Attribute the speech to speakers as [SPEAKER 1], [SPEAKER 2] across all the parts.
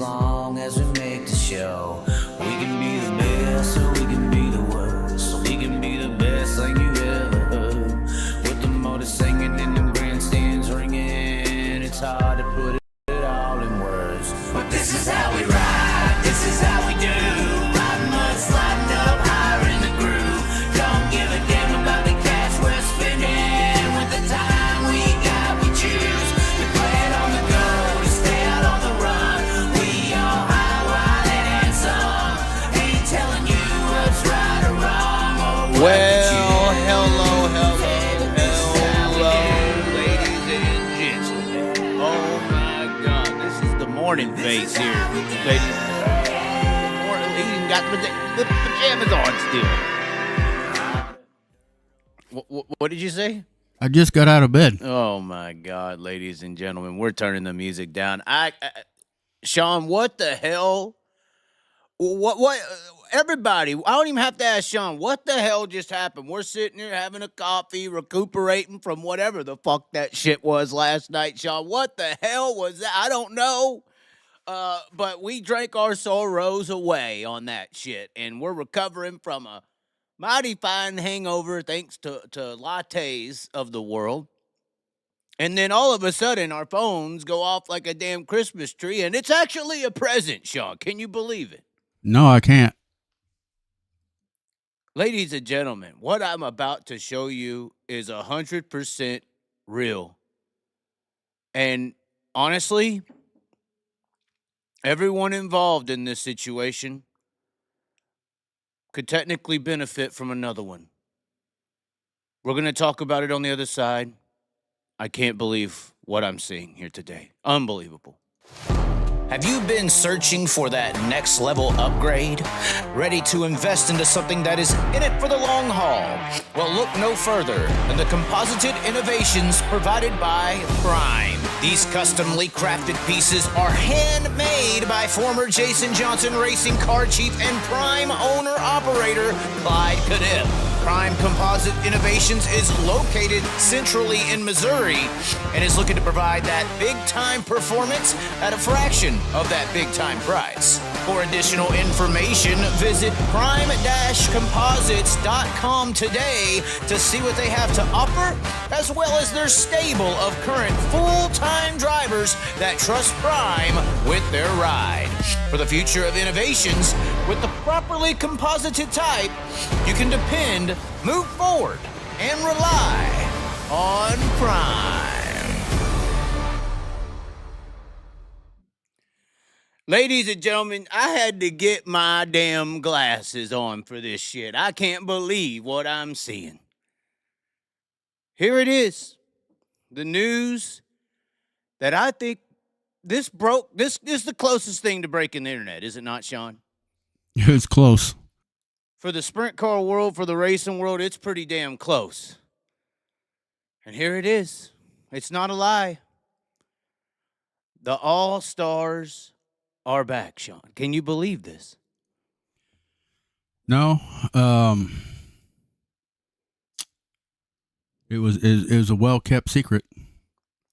[SPEAKER 1] long as we make the show. We can be the best or we can be the worst. So we can be the best like you ever heard. With the motor singing and the grandstands ringing, it's hard to put it all in words. But this is how we ride, this is how we do. Riding mud, sliding up higher in the groove. Don't give a damn about the cash we're spending. With the time we got, we choose to play it on the go, to stay out on the run. We all high, wild, and handsome. Ain't telling you what's right or wrong or what.
[SPEAKER 2] Well, hello, ladies and gentlemen. Oh my God, this is the morning face here, ladies. He even got the pajamas on still. What did you say?
[SPEAKER 3] I just got out of bed.
[SPEAKER 2] Oh my God, ladies and gentlemen, we're turning the music down. Sean, what the hell? What? Everybody, I don't even have to ask Sean, what the hell just happened? We're sitting here having a coffee, recuperating from whatever the fuck that shit was last night, Sean. What the hell was that? I don't know. But we drank our sorrows away on that shit, and we're recovering from a mighty fine hangover thanks to lattes of the world. And then all of a sudden, our phones go off like a damn Christmas tree, and it's actually a present, Sean. Can you believe it?
[SPEAKER 3] No, I can't.
[SPEAKER 2] Ladies and gentlemen, what I'm about to show you is 100% real. And honestly, everyone involved in this situation could technically benefit from another one. We're going to talk about it on the other side. I can't believe what I'm seeing here today. Unbelievable. Have you been searching for that next level upgrade? Ready to invest into something that is in it for the long haul? Well, look no further than the composited innovations provided by Prime. These customly crafted pieces are handmade by former Jason Johnson Racing car chief and Prime owner-operator Clyde Cadet. Prime Composite Innovations is located centrally in Missouri and is looking to provide that big-time performance at a fraction of that big-time price. For additional information, visit prime-composites.com today to see what they have to offer, as well as their stable of current full-time drivers that trust Prime with their ride. For the future of innovations, with the properly composited type, you can depend, move forward, and rely on Prime. Ladies and gentlemen, I had to get my damn glasses on for this shit. I can't believe what I'm seeing. Here it is. The news that I think this is the closest thing to breaking the internet, is it not, Sean?
[SPEAKER 3] It's close.
[SPEAKER 2] For the sprint car world, for the racing world, it's pretty damn close. And here it is. It's not a lie. The All-Stars are back, Sean. Can you believe this?
[SPEAKER 3] No. It was a well-kept secret.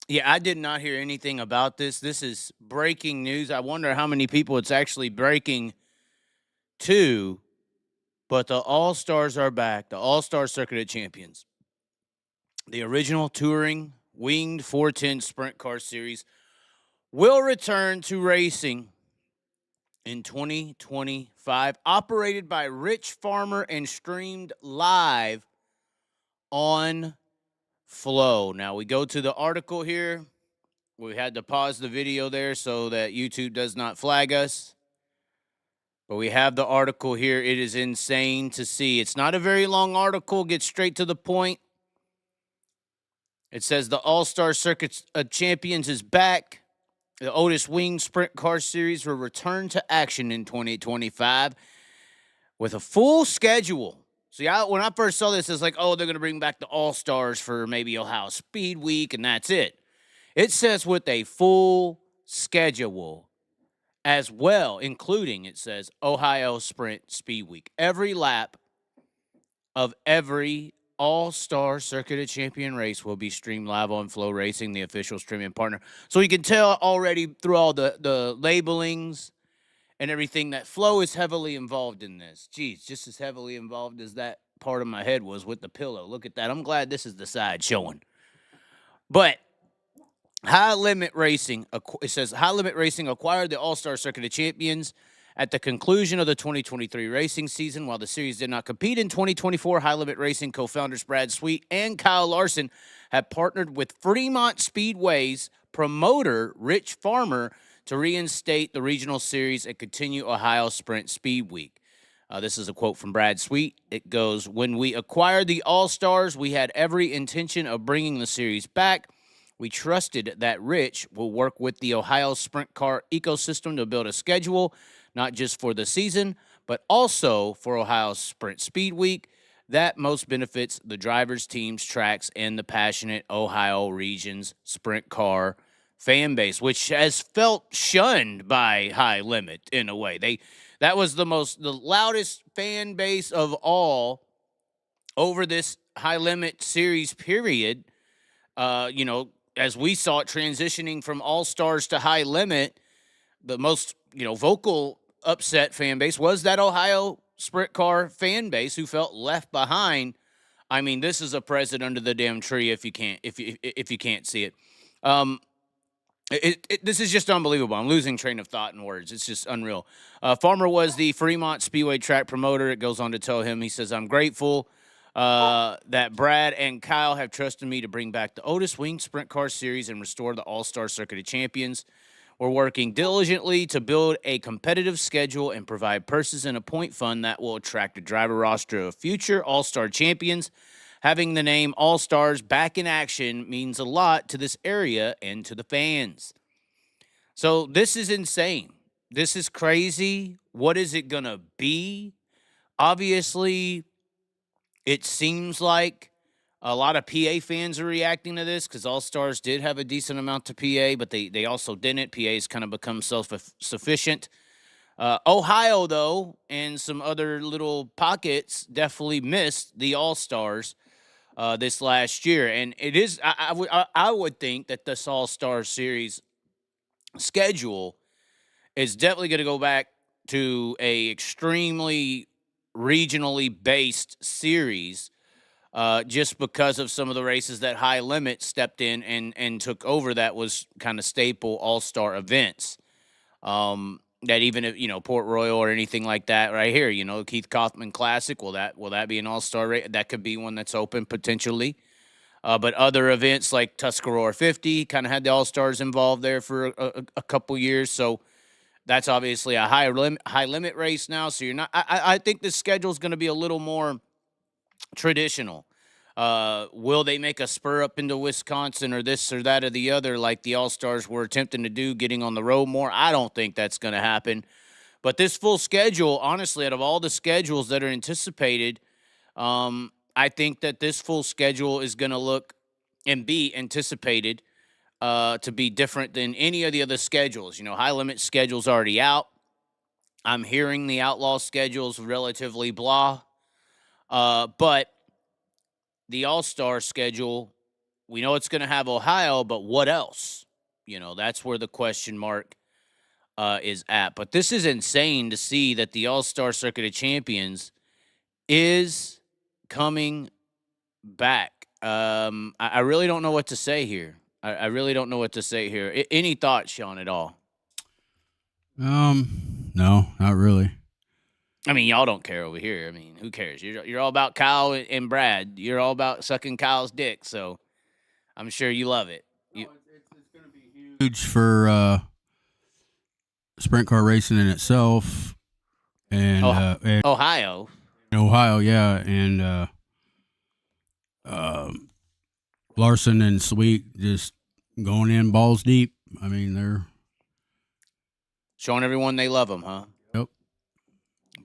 [SPEAKER 2] Yeah, I did not hear anything about this. This is breaking news. I wonder how many people it's actually breaking to. But the All-Stars are back. The All-Star Circuit of Champions. The original touring winged 410 sprint car series will return to racing in 2025, operated by Rich Farmer and streamed live on Flow. Now, we go to the article here. We had to pause the video there so that YouTube does not flag us. But we have the article here. It is insane to see. It's not a very long article. Get straight to the point. It says the All-Star Circuit of Champions is back. The Otis Winged Sprint Car Series will return to action in 2025 with a full schedule. See, when I first saw this, it's like, oh, they're going to bring back the All-Stars for maybe Ohio Speed Week, and that's it. It says with a full schedule as well, including, it says, Ohio Sprint Speed Week. Every lap of every All-Star Circuit of Champion race will be streamed live on Flow Racing, the official streaming partner. So you can tell already through all the labelings and everything that Flow is heavily involved in this. Geez, just as heavily involved as that part of my head was with the pillow. Look at that. I'm glad this is the side showing. But High Limit Racing, it says High Limit Racing acquired the All-Star Circuit of Champions at the conclusion of the 2023 racing season. While the series did not compete in 2024, High Limit Racing co-founders Brad Sweet and Kyle Larson have partnered with Fremont Speedway's promoter Rich Farmer to reinstate the regional series and continue Ohio Sprint Speed Week. This is a quote from Brad Sweet. It goes, "When we acquired the All-Stars, we had every intention of bringing the series back. We trusted that Rich will work with the Ohio Sprint Car ecosystem to build a schedule, not just for the season, but also for Ohio Sprint Speed Week that most benefits the drivers, teams, tracks, and the passionate Ohio region's sprint car fan base," which has felt shunned by High Limit in a way. That was the loudest fan base of all over this High Limit series period. As we saw it transitioning from All-Stars to High Limit, the most, vocal upset fan base was that Ohio sprint car fan base who felt left behind. I mean, this is a present under the damn tree if you can't see it. This is just unbelievable. I'm losing train of thought and words. It's just unreal. Farmer was the Fremont Speedway track promoter. It goes on to tell him, he says, "I'm grateful that Brad and Kyle have trusted me to bring back the Otis Winged Sprint Car Series and restore the All-Star Circuit of Champions. We're working diligently to build a competitive schedule and provide purses and a point fund that will attract a driver roster of future All-Star champions. Having the name All-Stars back in action means a lot to this area and to the fans." So this is insane. This is crazy. What is it going to be? Obviously, it seems like a lot of PA fans are reacting to this because All-Stars did have a decent amount to PA, but they also didn't. PA's kind of become self-sufficient. Ohio, though, and some other little pockets definitely missed the All-Stars this last year. And it is, I would think that this All-Star Series schedule is definitely going to go back to a extremely regionally based series, just because of some of the races that High Limit stepped in and took over. That was kind of staple All-Star events. That even if, Port Royal or anything like that right here, Keith Kaufman Classic, will that be an All-Star race? That could be one that's open potentially. But other events like Tuscarora 50 kind of had the All-Stars involved there for a couple years. So that's obviously a high limit race now. So you're not. I think the schedule is going to be a little more traditional. Will they make a spur up into Wisconsin or this or that or the other like the All-Stars were attempting to do, getting on the road more? I don't think that's going to happen. But this full schedule, honestly, out of all the schedules that are anticipated, I think that this full schedule is going to look and be anticipated to be different than any of the other schedules. High Limit schedule's already out. I'm hearing the Outlaw schedule's relatively blah. But the All-Star schedule, we know it's going to have Ohio, but what else? That's where the question mark is at. But this is insane to see that the All-Star Circuit of Champions is coming back. I really don't know what to say here. I really don't know what to say here. Any thoughts, Sean, at all?
[SPEAKER 3] No, not really.
[SPEAKER 2] I mean, y'all don't care over here. I mean, who cares? You're all about Kyle and Brad. You're all about sucking Kyle's dick, so I'm sure you love it.
[SPEAKER 3] It's going to be huge for sprint car racing in itself, and
[SPEAKER 2] Ohio.
[SPEAKER 3] Ohio, yeah, and Larson and Sweet just going in balls deep. I mean, they're
[SPEAKER 2] showing everyone they love them, huh?
[SPEAKER 3] Yep.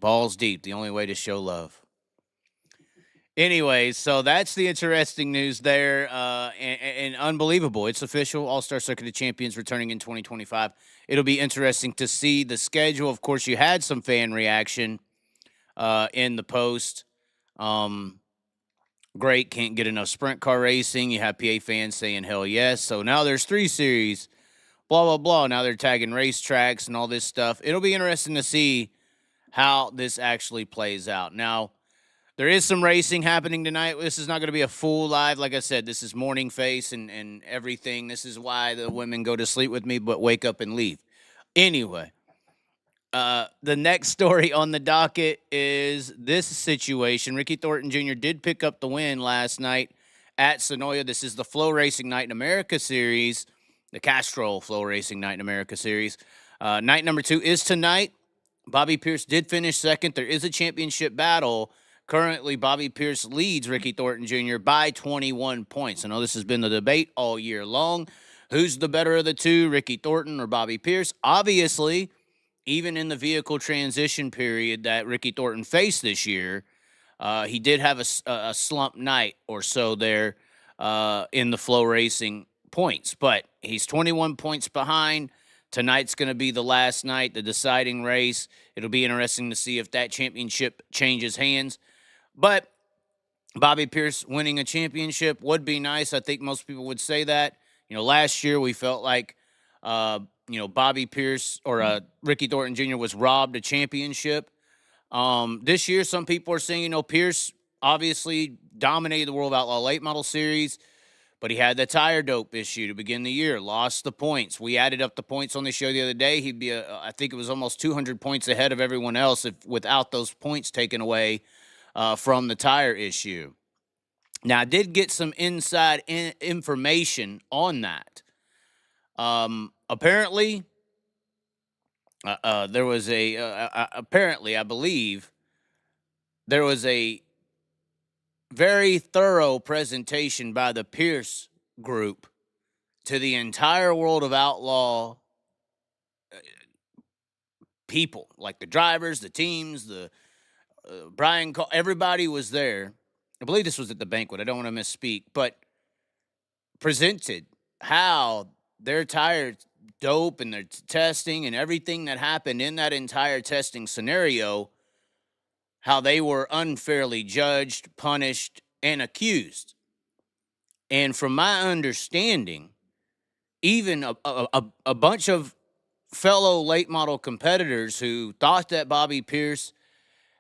[SPEAKER 2] Balls deep, the only way to show love. Anyway, so that's the interesting news there, and unbelievable. It's official. All-Star Circuit of Champions returning in 2025. It'll be interesting to see the schedule. Of course, you had some fan reaction in the post Great, can't get enough sprint car racing. You have PA fans saying hell yes. So now there's 3 series, blah, blah, blah. Now they're tagging racetracks and all this stuff. It'll be interesting to see how this actually plays out. Now, there is some racing happening tonight. This is not going to be a full live. Like I said, this is morning face and everything. This is why the women go to sleep with me but wake up and leave. Anyway, the next story on the docket is this situation. Ricky Thornton Jr. did pick up the win last night at Sonoya. This is the Flow Racing Night in America series, the Castrol Flow Racing Night in America series. Night number 2 is tonight. Bobby Pierce did finish second. There is a championship battle. Currently, Bobby Pierce leads Ricky Thornton Jr. by 21 points. I know this has been the debate all year long. Who's the better of the two, Ricky Thornton or Bobby Pierce? Obviously, even in the vehicle transition period that Ricky Thornton faced this year, he did have a slump night or so there in the Flow Racing points. But he's 21 points behind. Tonight's going to be the last night, the deciding race. It'll be interesting to see if that championship changes hands. But Bobby Pierce winning a championship would be nice. I think most people would say that. Last year we felt like Bobby Pierce or Ricky Thornton Jr. was robbed a championship. This year, some people are saying, Pierce obviously dominated the World Outlaw Late Model Series, but he had the tire dope issue to begin the year, lost the points. We added up the points on the show the other day. He'd be, I think it was almost 200 points ahead of everyone else without those points taken away from the tire issue. Now, I did get some inside information on that. Apparently, there was apparently, I believe, there was a very thorough presentation by the Pierce group to the entire world of outlaw people, like the drivers, the teams, the Brian, everybody was there. I believe this was at the banquet. I don't want to misspeak, but presented how their tire dope and their testing and everything that happened in that entire testing scenario, how they were unfairly judged, punished, and accused. And from my understanding, even a bunch of fellow late model competitors who thought that Bobby Pierce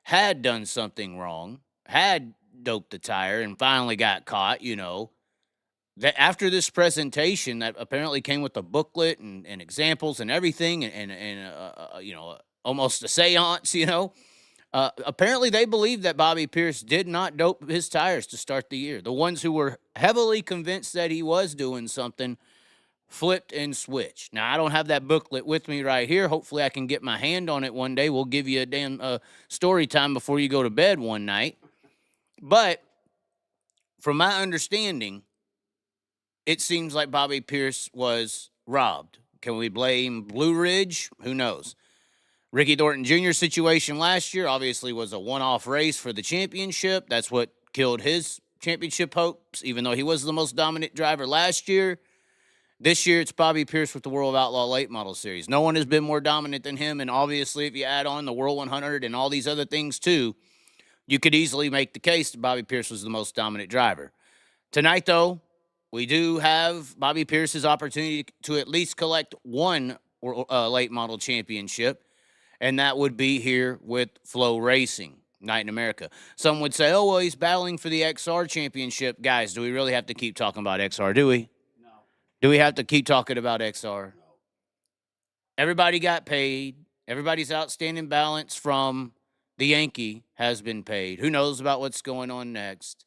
[SPEAKER 2] had done something wrong, had doped the tire, and finally got caught, that after this presentation that apparently came with a booklet and examples and everything and almost a seance, apparently they believe that Bobby Pierce did not dope his tires to start the year. The ones who were heavily convinced that he was doing something flipped and switched. Now, I don't have that booklet with me right here. Hopefully I can get my hand on it one day. We'll give you a damn story time before you go to bed one night. But from my understanding, it seems like Bobby Pierce was robbed. Can we blame Blue Ridge? Who knows? Ricky Thornton Jr.'s situation last year obviously was a one-off race for the championship. That's what killed his championship hopes, even though he was the most dominant driver last year. This year, it's Bobby Pierce with the World Outlaw Late Model Series. No one has been more dominant than him, and obviously if you add on the World 100 and all these other things too, you could easily make the case that Bobby Pierce was the most dominant driver. Tonight, though, we do have Bobby Pierce's opportunity to at least collect one late model championship, and that would be here with Flow Racing Night in America. Some would say, oh, well, he's battling for the XR championship. Guys, do we really have to keep talking about XR? Do we? No. Do we have to keep talking about XR? No. Everybody got paid. Everybody's outstanding balance from the Yankee has been paid. Who knows about what's going on next?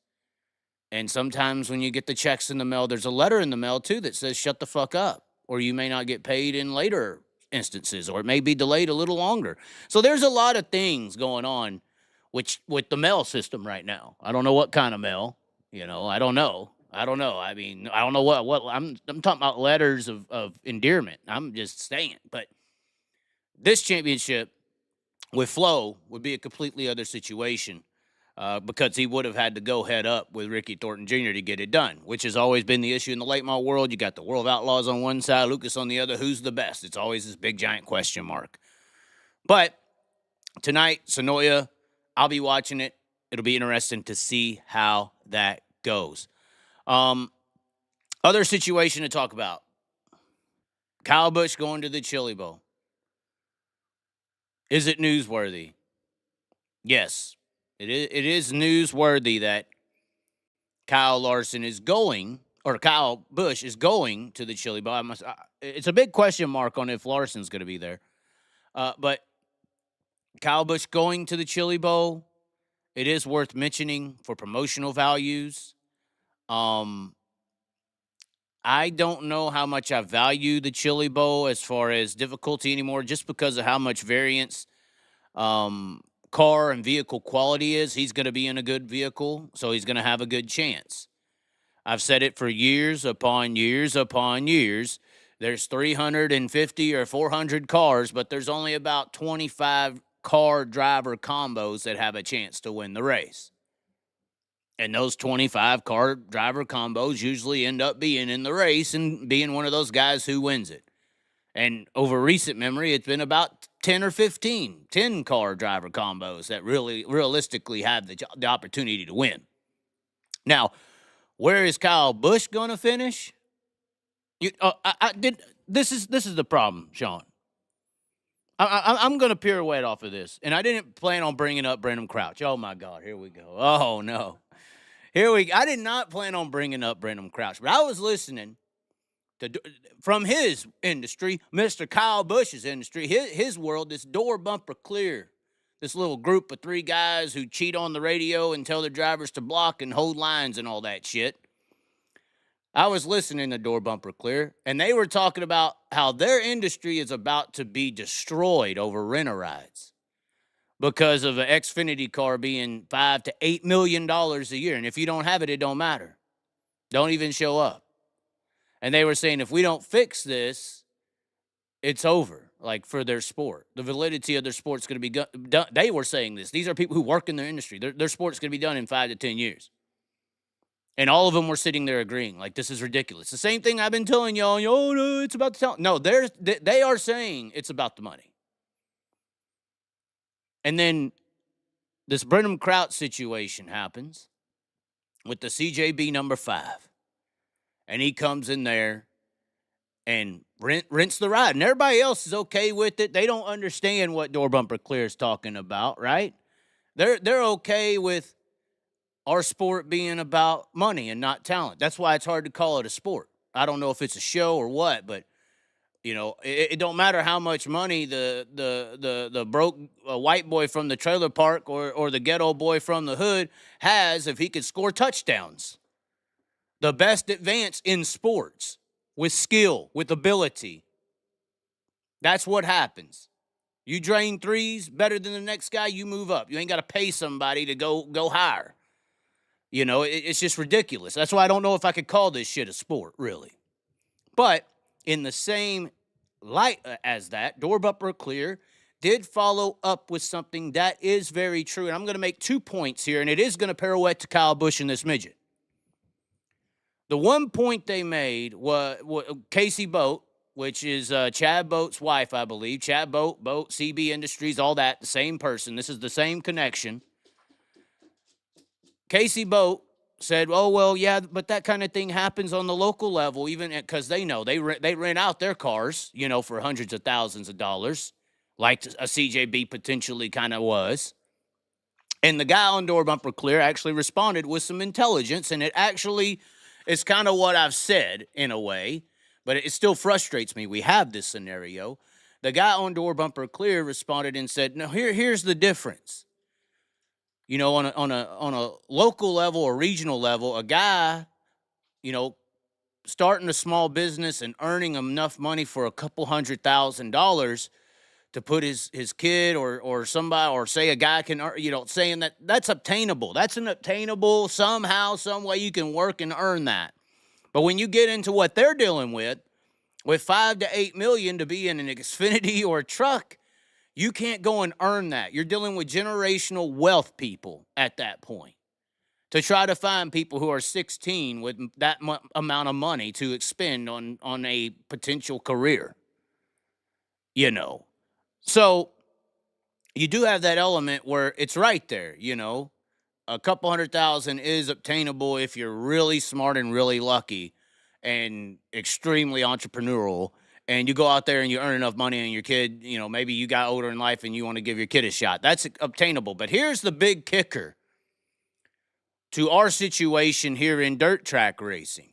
[SPEAKER 2] And sometimes when you get the checks in the mail, there's a letter in the mail, too, that says shut the fuck up, or you may not get paid in later instances, or it may be delayed a little longer. So there's a lot of things going on with the mail system right now. I don't know what kind of mail, I don't know. I mean, I don't know what I'm talking about letters of endearment. I'm just saying. But this championship with Flo would be a completely other situation. Because he would have had to go head up with Ricky Thornton Jr. to get it done, which has always been the issue in the late model world. You got the World Outlaws on one side, Lucas on the other. Who's the best? It's always this big, giant question mark. But tonight, Sonoya, I'll be watching it. it'll be interesting to see how that goes. Other situation to talk about. Kyle Busch going to the Chili Bowl. Is it newsworthy? Yes. It is newsworthy that Kyle Busch is going to the Chili Bowl. It's a big question mark on if Larson's going to be there. But Kyle Busch going to the Chili Bowl, it is worth mentioning for promotional values. I don't know how much I value the Chili Bowl as far as difficulty anymore, just because of how much variance car and vehicle quality is. He's going to be in a good vehicle, so he's going to have a good chance. I've said it for years upon years upon years. There's 350 or 400 cars, but there's only about 25 car driver combos that have a chance to win the race. And those 25 car driver combos usually end up being in the race and being one of those guys who wins it. And over recent memory, it's been about 10 or 15, 10 car driver combos that really realistically have the opportunity to win. Now, where is Kyle Busch going to finish? This is the problem, Sean. I'm going to pirouette off of this, and I didn't plan on bringing up Brendan Crouch. Oh, my God, here we go. Oh, no. I did not plan on bringing up Brendan Crouch, but I was listening from his industry, Mr. Kyle Busch's industry, his world, this door bumper clear, this little group of 3 guys who cheat on the radio and tell their drivers to block and hold lines and all that shit. I was listening to Door Bumper Clear, and they were talking about how their industry is about to be destroyed over rent-a-rides because of an Xfinity car being $5 to $8 million a year. And if you don't have it, it don't matter. Don't even show up. And they were saying, if we don't fix this, it's over, like, for their sport. The validity of their sport's going to be done. They were saying this. These are people who work in their industry. Their sport's going to be done in 5 to 10 years. And all of them were sitting there agreeing, like, this is ridiculous. The same thing I've been telling y'all, oh, no, it's about the talent. No, they are saying it's about the money. And then this Brendan Crouch situation happens with the CJB number 5. And he comes in there and rents the ride. And everybody else is okay with it. They don't understand what Door Bumper Clear is talking about, right? They're okay with our sport being about money and not talent. That's why it's hard to call it a sport. I don't know if it's a show or what, but you know, it don't matter how much money the broke white boy from the trailer park or the ghetto boy from the hood has if he could score touchdowns. The best advance in sports with skill, with ability. That's what happens. You drain threes better than the next guy, you move up. You ain't got to pay somebody to go higher. You know, it's just ridiculous. That's why I don't know if I could call this shit a sport, really. But in the same light as that, Door Bumper Clear did follow up with something that is very true. And I'm going to make 2 points here, and it is going to pirouette to Kyle Busch and this midget. The one point they made was Casey Boat, which is Chad Boat's wife, I believe. Chad Boat, CB Industries, all that, the same person. This is the same connection. Casey Boat said, oh, well, yeah, but that kind of thing happens on the local level, even because they know they rent out their cars, you know, for hundreds of thousands of dollars, like a CJB potentially kind of was. And the guy on Door Bumper Clear actually responded with some intelligence, and it actually is kind of what I've said in a way, but it still frustrates me. We have this scenario. The guy on Door Bumper Clear responded and said, no, here's the difference. You know, on a local level or regional level, a guy, you know, starting a small business and earning enough money for a couple $100,000 to put his kid or somebody, or say a guy can earn, you know, saying that's obtainable. That's an obtainable somehow, some way you can work and earn that. But when you get into what they're dealing with $5 to $8 million to be in an Xfinity or a truck, you can't go and earn that. You're dealing with generational wealth people at that point. To try to find people who are 16 with that amount of money to expend on a potential career. You know. So you do have that element where it's right there, you know. a couple $100,000 is obtainable if you're really smart and really lucky and extremely entrepreneurial. And you go out there and you earn enough money and your kid, maybe you got older in life and you want to give your kid a shot. That's obtainable. But here's the big kicker to our situation here in dirt track racing.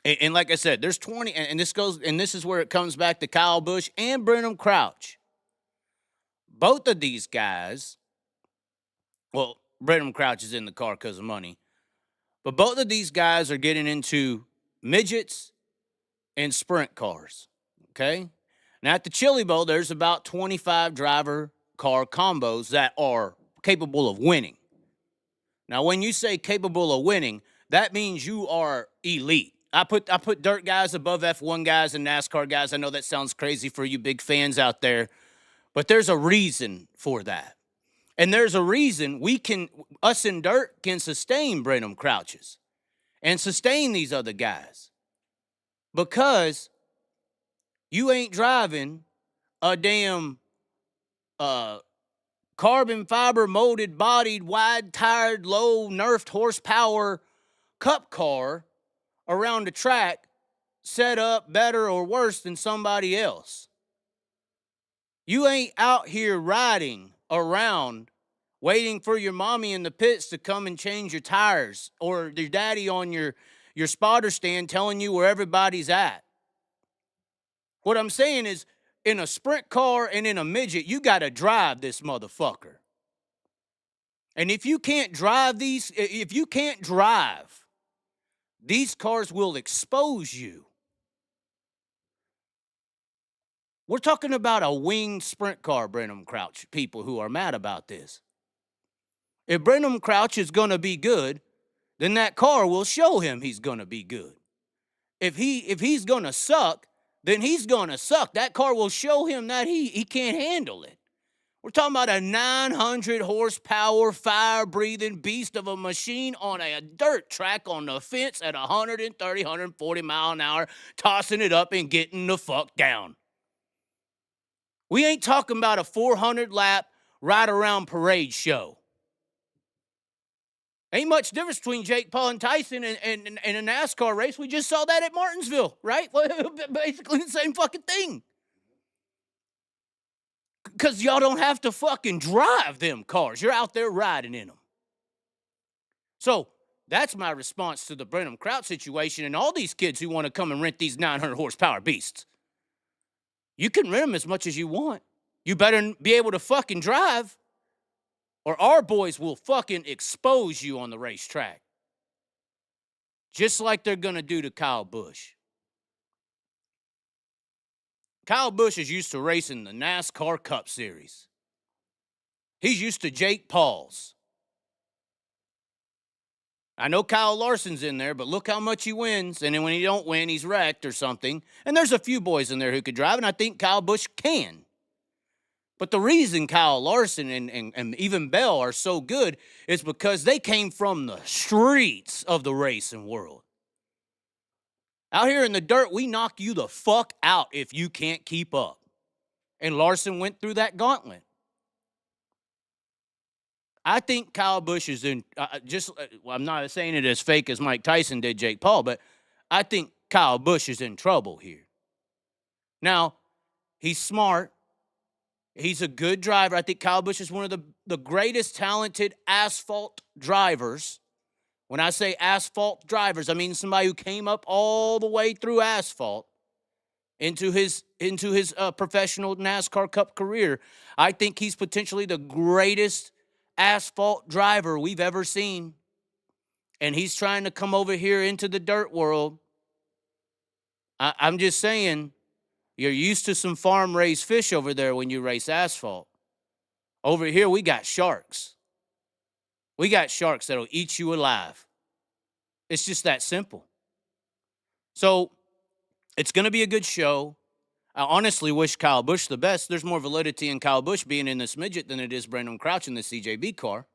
[SPEAKER 2] And like I said, there's 20, and this is where it comes back to Kyle Busch and Brenham Crouch. Both of these guys, well, Brenham Crouch is in the car because of money, but both of these guys are getting into midgets and sprint cars, okay? Now, at the Chili Bowl, there's about 25 driver car combos that are capable of winning. Now, when you say capable of winning, that means you are elite. I put dirt guys above F1 guys and NASCAR guys. I know that sounds crazy for you big fans out there, but there's a reason for that. And there's a reason us in dirt can sustain Brenham Crouches and sustain these other guys. Because you ain't driving a damn carbon fiber molded bodied, wide tired, low nerfed horsepower cup car around the track set up better or worse than somebody else. You ain't out here riding around waiting for your mommy in the pits to come and change your tires or your daddy on your spotter stand telling you where everybody's at. What I'm saying is, in a sprint car and in a midget, you got to drive this motherfucker. And if you can't drive these cars will expose you. We're talking about a winged sprint car, Brenham Crouch, people who are mad about this. If Brenham Crouch is going to be good, then that car will show him he's going to be good. If he's going to suck, then he's going to suck. That car will show him that he can't handle it. We're talking about a 900 horsepower, fire-breathing beast of a machine on a dirt track on the fence at 130, 140 mile an hour, tossing it up and getting the fuck down. We ain't talking about a 400-lap ride-around parade show. Ain't much difference between Jake Paul and Tyson and a NASCAR race. We just saw that at Martinsville, right? Basically the same fucking thing. Because y'all don't have to fucking drive them cars. You're out there riding in them. So that's my response to the Brenham Crouch situation and all these kids who want to come and rent these 900 horsepower beasts. You can rent them as much as you want. You better be able to fucking drive, or our boys will fucking expose you on the racetrack. Just like they're going to do to Kyle Busch. Kyle Busch is used to racing the NASCAR Cup Series. He's used to Jake Paul's. I know Kyle Larson's in there, but look how much he wins. And then when he don't win, he's wrecked or something. And there's a few boys in there who could drive, and I think Kyle Busch can. But the reason Kyle Larson and even Bell are so good is because they came from the streets of the racing world. Out here in the dirt, we knock you the fuck out if you can't keep up. And Larson went through that gauntlet. I think Kyle Busch is in, I'm not saying it as fake as Mike Tyson did Jake Paul, but I think Kyle Busch is in trouble here. Now, he's smart. He's a good driver. I think Kyle Busch is one of the greatest talented asphalt drivers. When I say asphalt drivers, I mean somebody who came up all the way through asphalt into his professional NASCAR Cup career. I think he's potentially the greatest asphalt driver we've ever seen. And he's trying to come over here into the dirt world. I'm just saying, you're used to some farm-raised fish over there when you race asphalt. Over here, we got sharks. We got sharks that'll eat you alive. It's just that simple. So, it's going to be a good show. I honestly wish Kyle Busch the best. There's more validity in Kyle Busch being in this midget than it is Brenham Crouch in the CJB car.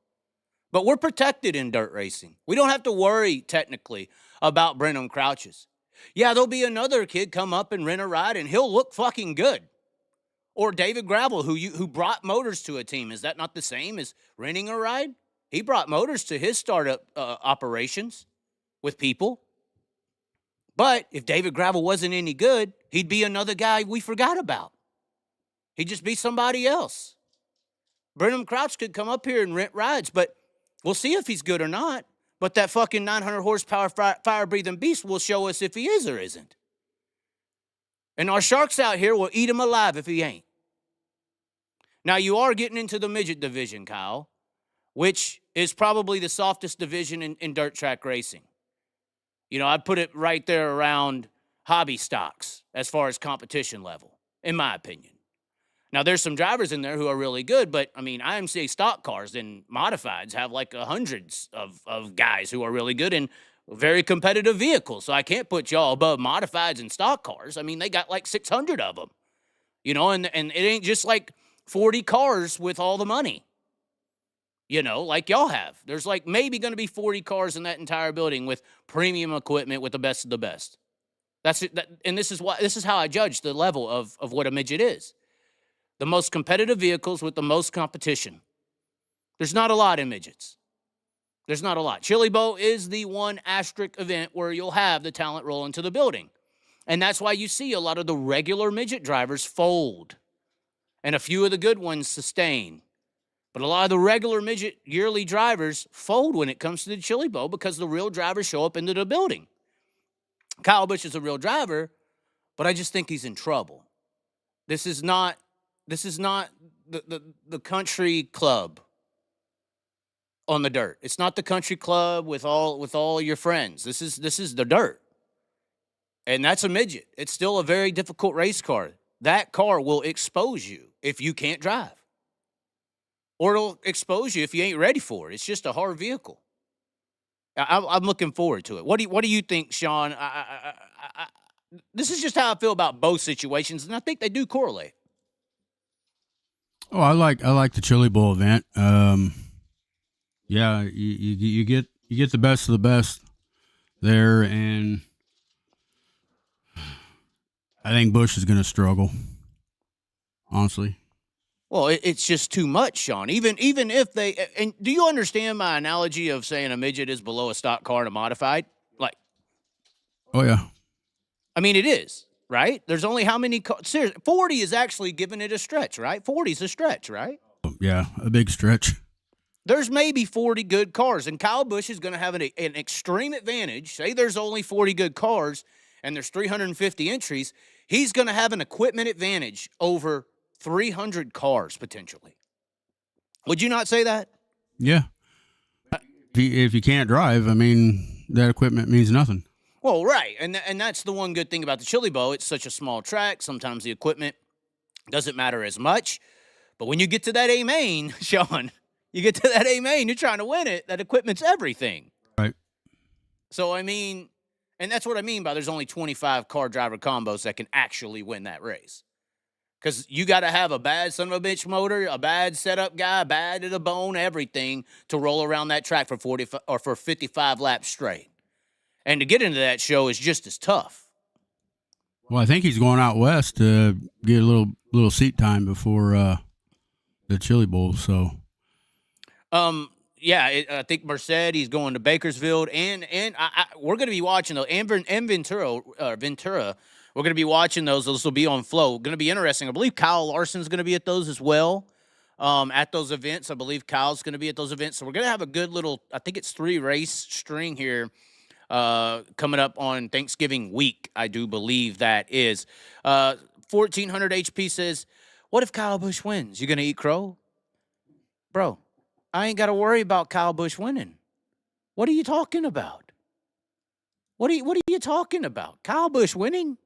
[SPEAKER 2] But we're protected in dirt racing. We don't have to worry, technically, about Brenham Crouches. Yeah, there'll be another kid come up and rent a ride, and he'll look fucking good. Or David Gravel, who brought motors to a team. Is that not the same as renting a ride? He brought motors to his startup operations with people. But if David Gravel wasn't any good, he'd be another guy we forgot about. He'd just be somebody else. Brenham Crouch could come up here and rent rides, but we'll see if he's good or not. But that fucking 900 horsepower fire-breathing beast will show us if he is or isn't. And our sharks out here will eat him alive if he ain't. Now, you are getting into the midget division, Kyle, which is probably the softest division in dirt track racing. You know, I'd put it right there around hobby stocks as far as competition level, in my opinion. Now, there's some drivers in there who are really good, but, I mean, IMCA stock cars and modifieds have like hundreds of guys who are really good in very competitive vehicles. So I can't put y'all above modifieds and stock cars. I mean, they got like 600 of them, you know, and it ain't just like 40 cars with all the money. You know, like y'all have. There's like maybe going to be 40 cars in that entire building with premium equipment with the best of the best. That's it. And this is how I judge the level of what a midget is. The most competitive vehicles with the most competition. There's not a lot in midgets. There's not a lot. Chili Bowl is the one asterisk event where you'll have the talent roll into the building. And that's why you see a lot of the regular midget drivers fold. And a few of the good ones sustain. But a lot of the regular midget yearly drivers fold when it comes to the Chili Bowl because the real drivers show up into the building. Kyle Busch is a real driver, but I just think he's in trouble. This is not the country club on the dirt. It's not the country club with all your friends. This is the dirt. And that's a midget. It's still a very difficult race car. That car will expose you if you can't drive. Or it'll expose you if you ain't ready for it. It's just a hard vehicle. I'm looking forward to it. What do you think, Sean? This is just how I feel about both situations, and I think they do correlate.
[SPEAKER 3] Oh, I like the Chili Bowl event. Yeah, you get the best of the best there, and I think Busch is going to struggle. Honestly.
[SPEAKER 2] Well, it's just too much, Sean. Even if they – and do you understand my analogy of saying a midget is below a stock car and a modified? Like –
[SPEAKER 3] oh, yeah.
[SPEAKER 2] I mean, it is, right? There's only how many – seriously, 40 is actually giving it a stretch, right? 40 is a stretch, right?
[SPEAKER 3] Yeah, a big stretch.
[SPEAKER 2] There's maybe 40 good cars, and Kyle Busch is going to have an extreme advantage. Say there's only 40 good cars and there's 350 entries. He's going to have an equipment advantage over – 300 cars, potentially. Would you not say that?
[SPEAKER 3] Yeah. If you can't drive, I mean, that equipment means nothing.
[SPEAKER 2] Well, right. And that's the one good thing about the Chili Bowl. It's such a small track. Sometimes the equipment doesn't matter as much. But when you get to that A main, Sean, you get to that A main, you're trying to win it. That equipment's everything.
[SPEAKER 3] Right.
[SPEAKER 2] So, I mean, and that's what I mean by there's only 25 car driver combos that can actually win that race. Because you got to have a bad son of a bitch motor, a bad setup guy, bad to the bone, everything to roll around that track for 45 or for 55 laps straight. And to get into that show is just as tough.
[SPEAKER 3] Well, I think he's going out west to get a little seat time before the Chili Bowl. So,
[SPEAKER 2] yeah, I think Merced, he's going to Bakersfield, and we're going to be watching those, and Ventura. We're going to be watching those. Those will be on Flow. Going to be interesting. I believe Kyle Larson's going to be at those as well, at those events. I believe Kyle's going to be at those events. So we're going to have a good little, I think it's 3 race string here coming up on Thanksgiving week. I do believe that is. 1400 HP says, what if Kyle Busch wins? You going to eat crow? Bro, I ain't got to worry about Kyle Busch winning. What are you talking about? What are you talking about? Kyle Busch winning?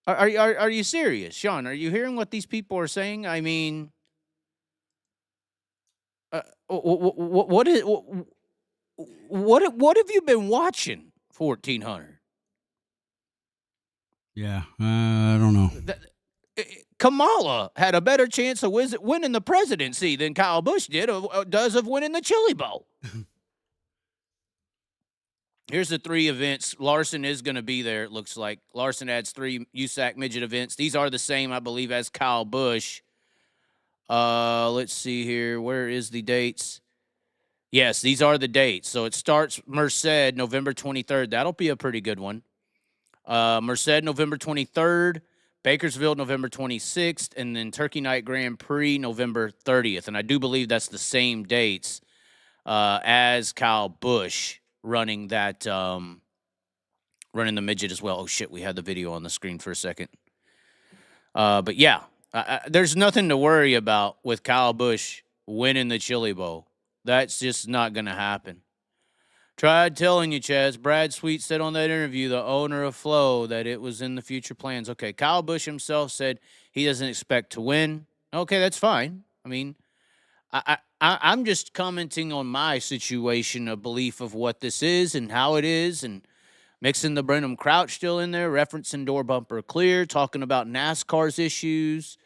[SPEAKER 2] Are you serious, Sean? Are you hearing what these people are saying? I mean, what have you been watching? 1400.
[SPEAKER 3] Yeah, I don't know.
[SPEAKER 2] Kamala had a better chance of winning the presidency than Kyle Busch does of winning the Chili Bowl. Here's the 3 events. Larson is going to be there, it looks like. Larson adds 3 USAC midget events. These are the same, I believe, as Kyle Busch. Let's see here. Where is the dates? Yes, these are the dates. So it starts Merced, November 23rd. That'll be a pretty good one. Merced, November 23rd. Bakersfield, November 26th. And then Turkey Night Grand Prix, November 30th. And I do believe that's the same dates as Kyle Busch running that, running the midget as well. Oh, shit, we had the video on the screen for a second. But yeah, there's nothing to worry about with Kyle Busch winning the Chili Bowl. That's just not going to happen. Tried telling you, Chaz. Brad Sweet said on that interview, the owner of Flow, that it was in the future plans. Okay, Kyle Busch himself said he doesn't expect to win. Okay, that's fine. I mean, I'm just commenting on my situation of belief of what this is and how it is, and mixing the Brenham Crouch still in there, referencing door bumper clear, talking about NASCAR's issues,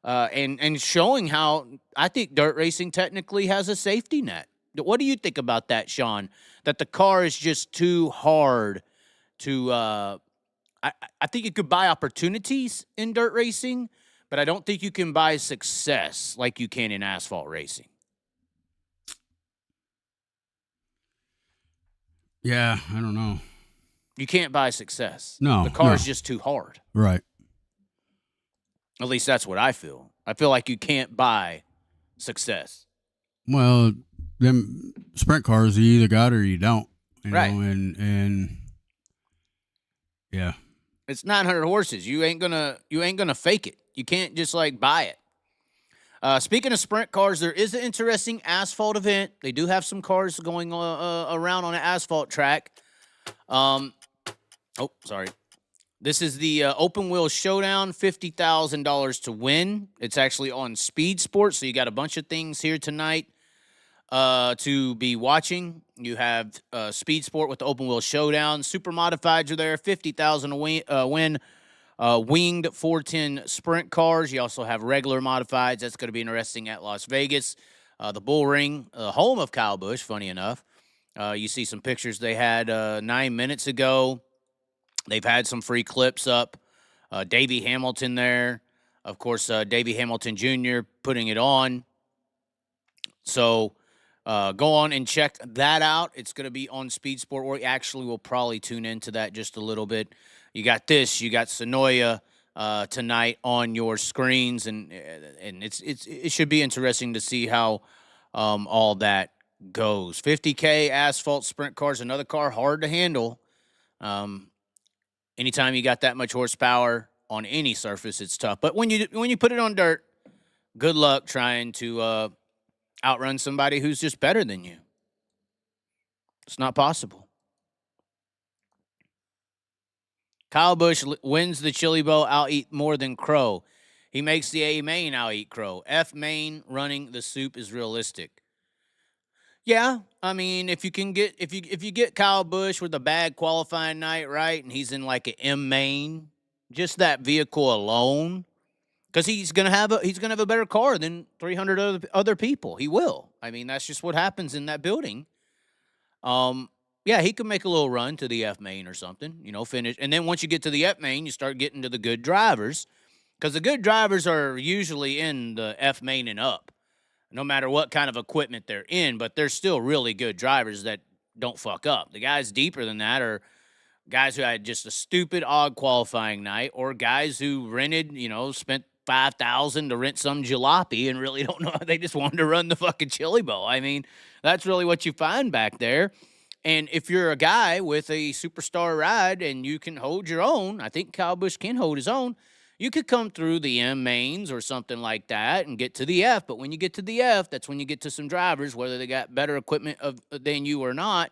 [SPEAKER 2] and showing how I think dirt racing technically has a safety net. What do you think about that, Sean? That the car is just too hard to I think you could buy opportunities in dirt racing, but I don't think you can buy success like you can in asphalt racing.
[SPEAKER 3] Yeah, I don't know.
[SPEAKER 2] You can't buy success.
[SPEAKER 3] No.
[SPEAKER 2] The car is just too hard.
[SPEAKER 3] Right.
[SPEAKER 2] At least that's what I feel. I feel like you can't buy success.
[SPEAKER 3] Well, them sprint cars, you either got it or you don't. You
[SPEAKER 2] Right.
[SPEAKER 3] know, and yeah.
[SPEAKER 2] It's 900 horses. You ain't gonna fake it. You can't just like buy it. Speaking of sprint cars, there is an interesting asphalt event. They do have some cars going around on an asphalt track. Sorry. This is the Open Wheel Showdown, $50,000 to win. It's actually on Speed Sports, so you got a bunch of things here tonight to be watching. You have Speed Sport with the Open Wheel Showdown. Super Modifieds are there, $50,000 to win. Winged 410 sprint cars. You also have regular modifieds. That's going to be interesting at Las Vegas. The Bull Ring, home of Kyle Busch, funny enough. You see some pictures they had 9 minutes ago. They've had some free clips up. Davey Hamilton there. Of course, Davey Hamilton Jr. putting it on. So go on and check that out. It's going to be on Speed Sport, or actually we'll probably tune into that just a little bit. You got this. You got Sonoya tonight on your screens, and it should be interesting to see how all that goes. 50K asphalt sprint cars, another car hard to handle. Anytime you got that much horsepower on any surface, it's tough. But when you put it on dirt, good luck trying to outrun somebody who's just better than you. It's not possible. Kyle Busch wins the Chili Bowl. I'll eat more than Crowe. He makes the A main. I'll eat Crowe. F main running the soup is realistic. Yeah, I mean, if you get Kyle Busch with a bad qualifying night, right, and he's in like an M main, just that vehicle alone, because he's gonna have a better car than 300 other people. He will. I mean, that's just what happens in that building. Yeah, he could make a little run to the F main or something, finish. And then once you get to the F main, you start getting to the good drivers, because the good drivers are usually in the F main and up, no matter what kind of equipment they're in, but they're still really good drivers that don't fuck up. The guys deeper than that are guys who had just a stupid, odd qualifying night, or guys who rented, spent $5,000 to rent some jalopy and really don't know. They just wanted to run the fucking Chili Bowl. I mean, that's really what you find back there. And if you're a guy with a superstar ride and you can hold your own, I think Kyle Busch can hold his own, you could come through the M mains or something like that and get to the F. But when you get to the F, that's when you get to some drivers, whether they got better equipment than you or not,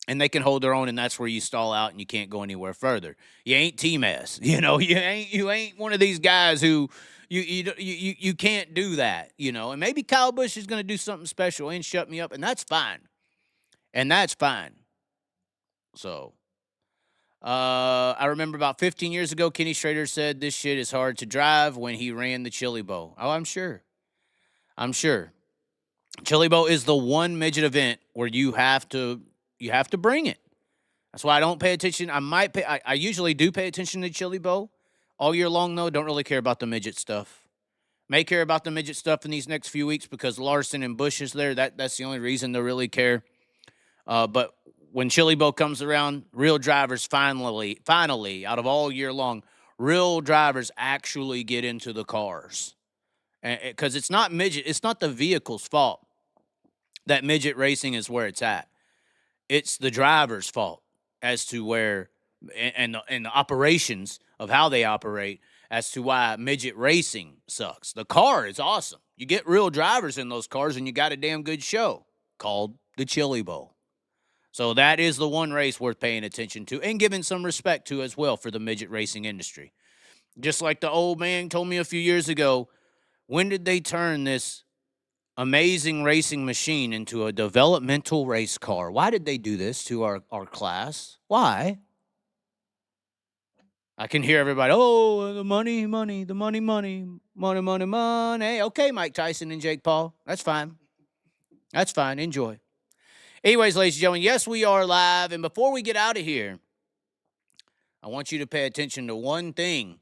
[SPEAKER 2] and they can hold their own, and that's where you stall out and you can't go anywhere further. You ain't T-Mess. You ain't one of these guys who you can't do that, And maybe Kyle Busch is going to do something special and shut me up, and that's fine. So, I remember about 15 years ago, Kenny Schrader said this shit is hard to drive when he ran the Chili Bowl. Oh, I'm sure. Chili Bowl is the one midget event where you have to bring it. That's why I don't pay attention. I usually do pay attention to Chili Bowl all year long, though. Don't really care about the midget stuff. May care about the midget stuff in these next few weeks because Larson and Busch is there. That's the only reason to really care. But when Chili Bowl comes around, real drivers finally, out of all year long, real drivers actually get into the cars. Because it's not the vehicle's fault that midget racing is where it's at. It's the driver's fault as to where, and the operations of how they operate as to why midget racing sucks. The car is awesome. You get real drivers in those cars and you got a damn good show called the Chili Bowl. So that is the one race worth paying attention to and giving some respect to as well for the midget racing industry. Just like the old man told me a few years ago, when did they turn this amazing racing machine into a developmental race car? Why did they do this to our class? Why? I can hear everybody, oh, the money. Okay, Mike Tyson and Jake Paul. That's fine. Enjoy. Anyways, ladies and gentlemen, yes, we are live. And before we get out of here, I want you to pay attention to one thing.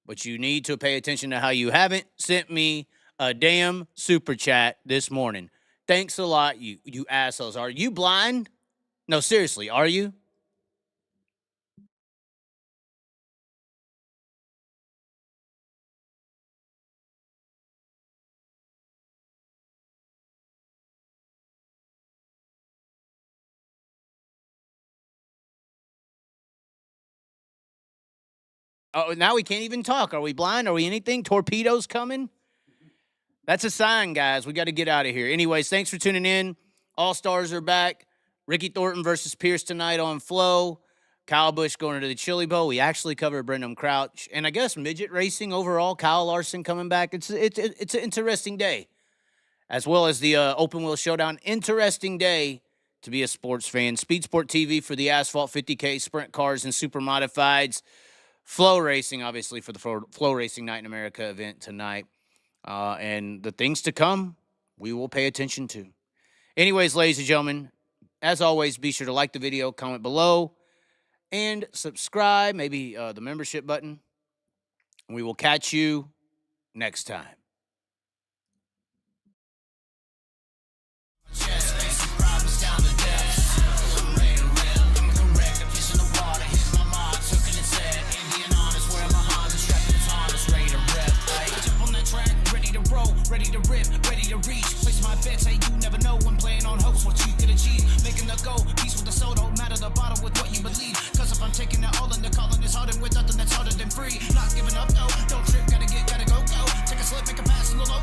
[SPEAKER 2] But you need to pay attention to how you haven't sent me a damn super chat this morning. Thanks a lot, you assholes. Are you blind? No, seriously, are you? Oh, now we can't even talk. Are we blind? Are we anything? Torpedoes coming? That's a sign, guys. We got to get out of here. Anyways, thanks for tuning in. All-Stars are back. Ricky Thornton versus Pierce tonight on Flow. Kyle Busch going to the Chili Bowl. We actually covered Brendan Crouch. And I guess midget racing overall, Kyle Larson coming back. It's an interesting day. As well as the Open Wheel Showdown. Interesting day to be a sports fan. Speed Sport TV for the Asphalt 50K, Sprint Cars, and Super Modifieds. Flow Racing, obviously, for the Flow Racing Night in America event tonight. And the things to come, we will pay attention to. Anyways, ladies and gentlemen, as always, be sure to like the video, comment below, and subscribe, maybe the membership button. We will catch you next time.
[SPEAKER 1] Ready to rip, ready to reach. Place my bets, hey, you never know when playing on hopes what you could achieve. Making the goal, peace with the soul, don't matter the bottle with what you believe. Cause if I'm taking it all in, the calling is harder with nothing that's harder than free. Not giving up, no, don't trip, gotta go. Take a slip, make a pass, a little